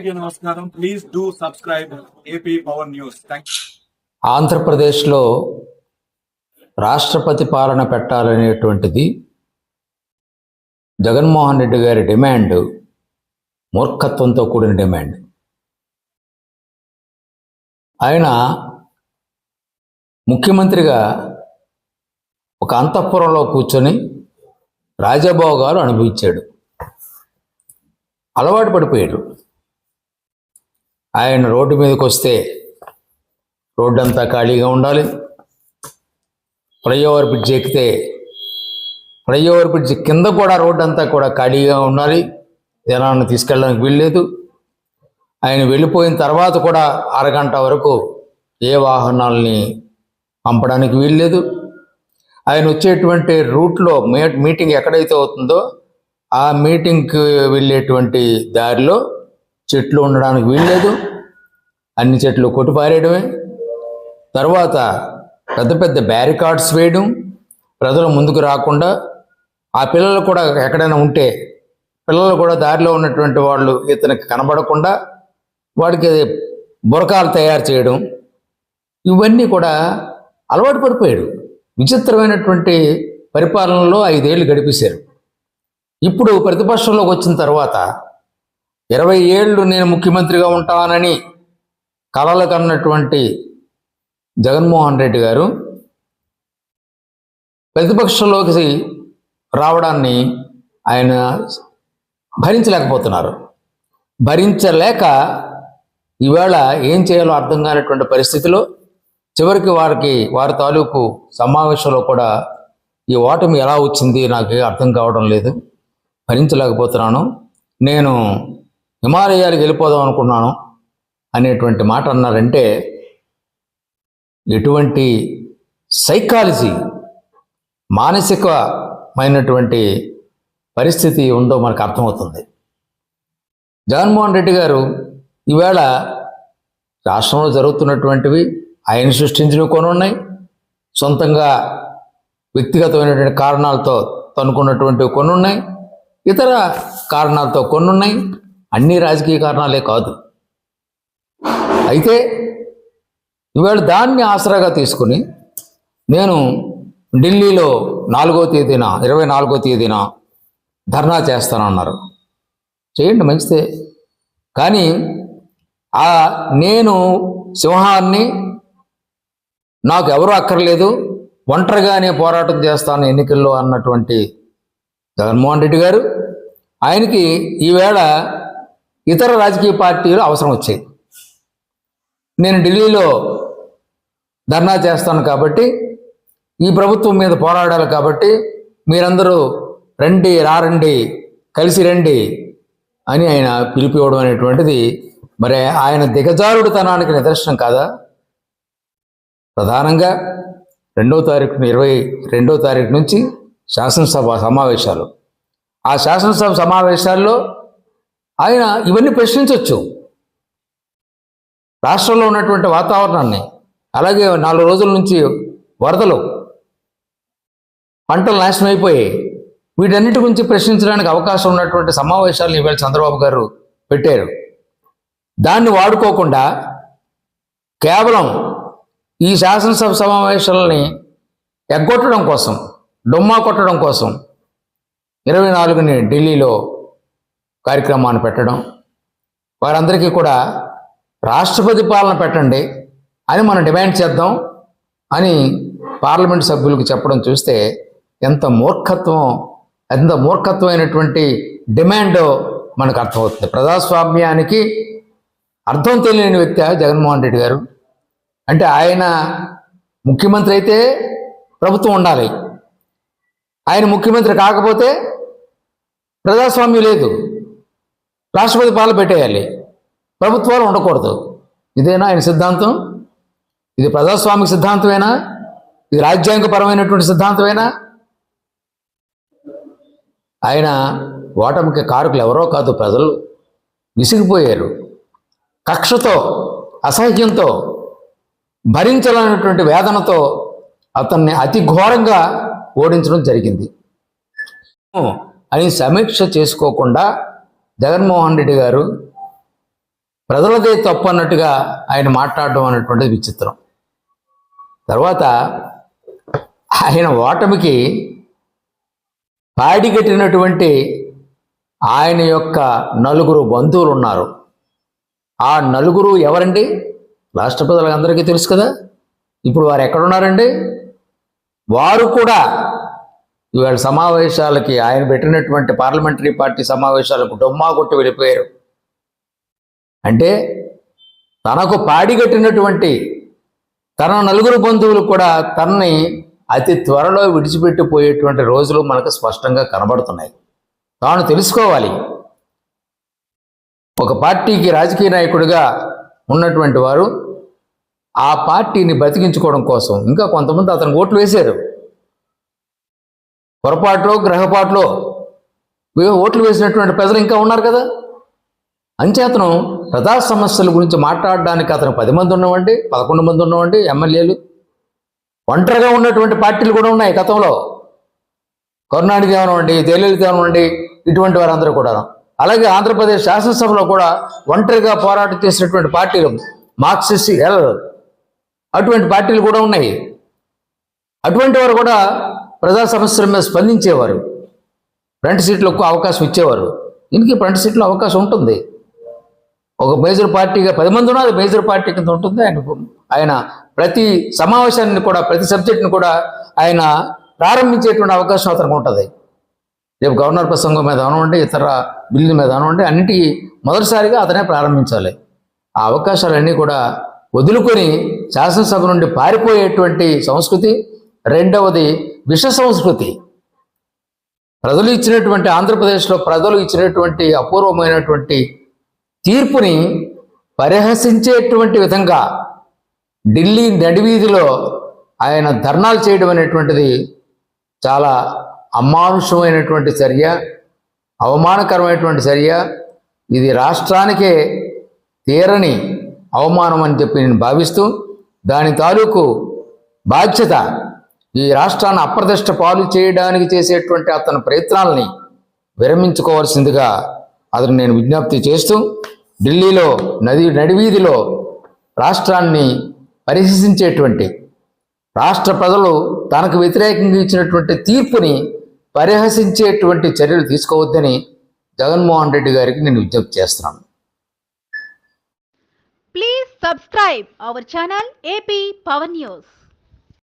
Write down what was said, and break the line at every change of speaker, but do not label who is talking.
నమస్కారం. Please do subscribe AP power news.
ఆంధ్రప్రదేశ్లో రాష్ట్రపతి పాలన పెట్టాలనేటువంటిది జగన్మోహన్ రెడ్డి గారి డిమాండ్ మూర్ఖత్వంతో కూడిన డిమాండ్. ఆయన ముఖ్యమంత్రిగా ఒక అంతఃపురంలో కూర్చొని రాజభోగాలు అనుభవించాడు. అలవాటు పడిపోయాడు. ఆయన రోడ్డు మీదకి వస్తే రోడ్డు అంతా ఖాళీగా ఉండాలి. ఫ్లైఓవర్ బ్రిడ్జ్ ఎక్కితే ఫ్లైఓవర్ బ్రిడ్జ్ కింద కూడా రోడ్డు అంతా కూడా ఖాళీగా ఉండాలి. జనాన్ని తీసుకెళ్ళడానికి వీల్లేదు. ఆయన వెళ్ళిపోయిన తర్వాత కూడా అరగంట వరకు ఏ వాహనాలని పంపడానికి వీల్లేదు. ఆయన వచ్చేటువంటి రూట్లో మీటింగ్ ఎక్కడైతే అవుతుందో ఆ మీటింగ్కి వెళ్ళేటువంటి దారిలో చెట్లు ఉండడానికి వీల్లేదు. అన్ని చెట్లు కొట్టిపారేయడమే. తర్వాత పెద్ద పెద్ద బ్యారికాడ్స్ వేయడం, ప్రజలు ముందుకు రాకుండా. ఆ పిల్లలు కూడా ఎక్కడైనా ఉంటే పిల్లలు కూడా దారిలో ఉన్నటువంటి వాళ్ళు ఇతనికి కనబడకుండా వాడికి బురకాలు తయారు చేయడం, ఇవన్నీ కూడా అలవాటు పడిపోయాడు. విచిత్రమైనటువంటి పరిపాలనలో 5 ఏళ్ళు గడిపేశారు. ఇప్పుడు ప్రతిపక్షంలోకి వచ్చిన తర్వాత 20 ఏళ్ళు నేను ముఖ్యమంత్రిగా ఉంటానని కలలు కన్నటువంటి జగన్మోహన్ రెడ్డి గారు ప్రతిపక్షంలోకి రావడాన్ని ఆయన భరించలేకపోతున్నారు. భరించలేక ఈవేళ ఏం చేయాలో అర్థం కానటువంటి పరిస్థితిలో చివరికి వారి తాలూకు సమావేశంలో కూడా ఈ ఓటమి ఎలా వచ్చింది నాకు అర్థం కావడం లేదు, భరించలేకపోతున్నాను, నేను హిమాలయాలకు వెళ్ళిపోదాం అనుకున్నాను అనేటువంటి మాట అన్నారంటే ఎటువంటి సైకాలజీ, మానసికమైనటువంటి పరిస్థితి ఉందో మనకు అర్థమవుతుంది. జగన్మోహన్ రెడ్డి గారు ఈవేళ రాష్ట్రంలో జరుగుతున్నటువంటివి ఆయన సృష్టించినవి కొన్ని ఉన్నాయి, సొంతంగా వ్యక్తిగతమైనటువంటి కారణాలతో తనుకున్నటువంటివి కొన్ని ఉన్నాయి, ఇతర కారణాలతో కొన్ని ఉన్నాయి. అన్ని రాజకీయ కారణాలే కాదు. అయితే ఇవాళ దాన్ని ఆసరాగా తీసుకుని నేను ఢిల్లీలో 24వ తేదీన ధర్నా చేస్తానన్నారు. చేయండి, మంచిదే. కానీ నేను సింహాన్ని, నాకు ఎవరు అక్కర్లేదు, ఒంటరిగానే పోరాటం చేస్తాను ఎన్నికల్లో అన్నటువంటి జగన్మోహన్ రెడ్డి గారు, ఆయనకి ఈవేళ ఇతర రాజకీయ పార్టీలు అవసరం వచ్చాయి. నేను ఢిల్లీలో ధర్నా చేస్తాను కాబట్టి, ఈ ప్రభుత్వం మీద పోరాడాలి కాబట్టి మీరందరూ రండి, కలిసి రండి అని ఆయన పిలిపివ్వడం అనేటువంటిది మరి ఆయన దిగజారుడుతనానికి నిదర్శనం కాదా? ప్రధానంగా 22వ తారీఖు నుంచి శాసనసభ సమావేశాలు. ఆ శాసనసభ సమావేశాల్లో ఆయన ఇవన్నీ ప్రశ్నించవచ్చు. రాష్ట్రంలో ఉన్నటువంటి వాతావరణాన్ని, అలాగే 4 రోజుల నుంచి వరదలు, పంటలు నాశనం అయిపోయాయి, వీటన్నిటి గురించి ప్రశ్నించడానికి అవకాశం ఉన్నటువంటి సమావేశాలను ఈవేళ చంద్రబాబు గారు పెట్టారు. దాన్ని వాడుకోకుండా కేవలం ఈ శాసనసభ సమావేశాలని ఎగ్గొట్టడం కోసం, డొమ్మా కొట్టడం కోసం 24ని ఢిల్లీలో కార్యక్రమాన్ని పెట్టడం, వారందరికీ కూడా రాష్ట్రపతి పాలన పెట్టండి అని మనం డిమాండ్ చేద్దాం అని పార్లమెంట్ సభ్యులకు చెప్పడం చూస్తే ఎంత మూర్ఖత్వమైనటువంటి డిమాండో మనకు అర్థమవుతుంది. ప్రజాస్వామ్యానికి అర్థం తెలియని వ్యక్తి జగన్మోహన్ రెడ్డి గారు. అంటే ఆయన ముఖ్యమంత్రి అయితే ప్రభుత్వం ఉండాలి, ఆయన ముఖ్యమంత్రి కాకపోతే ప్రజాస్వామ్యం లేదు, రాష్ట్రపతి పాలన పెట్టేయాలి, ప్రభుత్వాలు ఉండకూడదు. ఇదేనా ఆయన సిద్ధాంతం? ఇది ప్రజాస్వామిక సిద్ధాంతమేనా? ఇది రాజ్యాంగపరమైనటువంటి సిద్ధాంతమేనా? ఆయన ఓటమికి కారకులు ఎవరో కాదు, ప్రజలు విసిగిపోయారు. కక్షతో, అసహ్యంతో, భరించలేనటువంటి వేదనతో అతన్ని అతి ఘోరంగా ఓడించడం జరిగింది అని సమీక్ష చేసుకోకుండా జగన్మోహన్ రెడ్డి గారు ప్రజలదే తప్పు అన్నట్టుగా ఆయన మాట్లాడడం అనేటువంటిది విచిత్రం. తర్వాత ఆయన ఓటమికి పాడిగట్టినటువంటి ఆయన యొక్క నలుగురు బంధువులు ఉన్నారు. ఆ నలుగురు ఎవరండి? రాష్ట్ర ప్రజలందరికీ తెలుసు కదా. ఇప్పుడు వారు ఎక్కడున్నారండి? వారు కూడా ఇవాళ సమావేశాలకి, ఆయన పెట్టినటువంటి పార్లమెంటరీ పార్టీ సమావేశాలకు డొమ్మా కొట్టి వెళ్ళిపోయారు. అంటే తనకు పాడిగట్టినటువంటి తన నలుగురు బంధువులు కూడా తనని అతి త్వరలో విడిచిపెట్టిపోయేటువంటి రోజులు మనకు స్పష్టంగా కనబడుతున్నాయి. తాను తెలుసుకోవాలి. ఒక పార్టీకి రాజకీయ నాయకుడిగా ఉన్నటువంటి వారు ఆ పార్టీని బతికించుకోవడం కోసం ఇంకా కొంతమంది అతను ఓట్లు వేశారు. పొరపాట్లో గ్రహపాట్లో ఓట్లు వేసినటువంటి ప్రజలు ఇంకా ఉన్నారు కదా. అంచేతను ప్రజా సమస్యల గురించి మాట్లాడడానికి అతను 10 మంది ఉన్నవండి, 11 మంది ఉన్నవండి ఎమ్మెల్యేలు. ఒంటరిగా ఉన్నటువంటి పార్టీలు కూడా ఉన్నాయి గతంలో. కరుణానిధి అవనివ్వండి, జయలలిత అవనివ్వండి, ఇటువంటి వారందరూ కూడా. అలాగే ఆంధ్రప్రదేశ్ శాసనసభలో కూడా ఒంటరిగా పోరాటం చేసినటువంటి పార్టీలు మార్క్సిస్ట్ అటువంటి పార్టీలు కూడా ఉన్నాయి. అటువంటి వారు కూడా ప్రజా సమస్యల మీద స్పందించేవారు. ఫ్రంట్ సీట్లకు అవకాశం ఇచ్చేవారు. దీనికి ఫ్రంట్ సీట్లో అవకాశం ఉంటుంది. ఒక మేజర్ పార్టీగా 10 మంది ఉన్నా అది మేజర్ పార్టీ కింద ఉంటుంది. ఆయన ప్రతి సమావేశాన్ని కూడా, ప్రతి సబ్జెక్ట్ని కూడా ఆయన ప్రారంభించేటువంటి అవకాశం అతనికి ఉంటుంది. రేపు గవర్నర్ ప్రసంగం మీద అవనివ్వండి, ఇతర బిల్లు మీద అవనివ్వండి, అన్నిటికీ మొదటిసారిగా అతనే ప్రారంభించాలి. ఆ అవకాశాలన్నీ కూడా వదులుకొని శాసనసభ నుండి పారిపోయేటువంటి సంస్కృతి. రెండవది విష సంస్కృతి. ప్రజలు ఇచ్చినటువంటి, ఆంధ్రప్రదేశ్లో ప్రజలు ఇచ్చినటువంటి అపూర్వమైనటువంటి తీర్పుని పరిహసించేటువంటి విధంగా ఢిల్లీ నడివీధిలో ఆయన ధర్నాలు చేయడం అనేటువంటిది చాలా అమానుషమైనటువంటి చర్య, అవమానకరమైనటువంటి చర్య. ఇది రాష్ట్రానికే తీరని అవమానం అని చెప్పి నేను భావిస్తూ, దాని తాలూకు బాధ్యత ఈ రాష్ట్రాన్ని అప్రదిష్ట పాలు చేయడానికి చేసేటువంటి అతని ప్రయత్నాలని విరమించుకోవాల్సిందిగా అతను నేను విజ్ఞప్తి చేస్తూ, ఢిల్లీలో నడివీధిలో రాష్ట్రాన్ని పరిహసించేటువంటి, రాష్ట్ర ప్రజలు తనకు వ్యతిరేకంగా ఇచ్చినటువంటి తీర్పుని పరిహసించేటువంటి చర్యలు తీసుకోవద్దని జగన్మోహన్ రెడ్డి గారికి నేను విజ్ఞప్తి చేస్తున్నాను.
Please subscribe our channel AP Power News.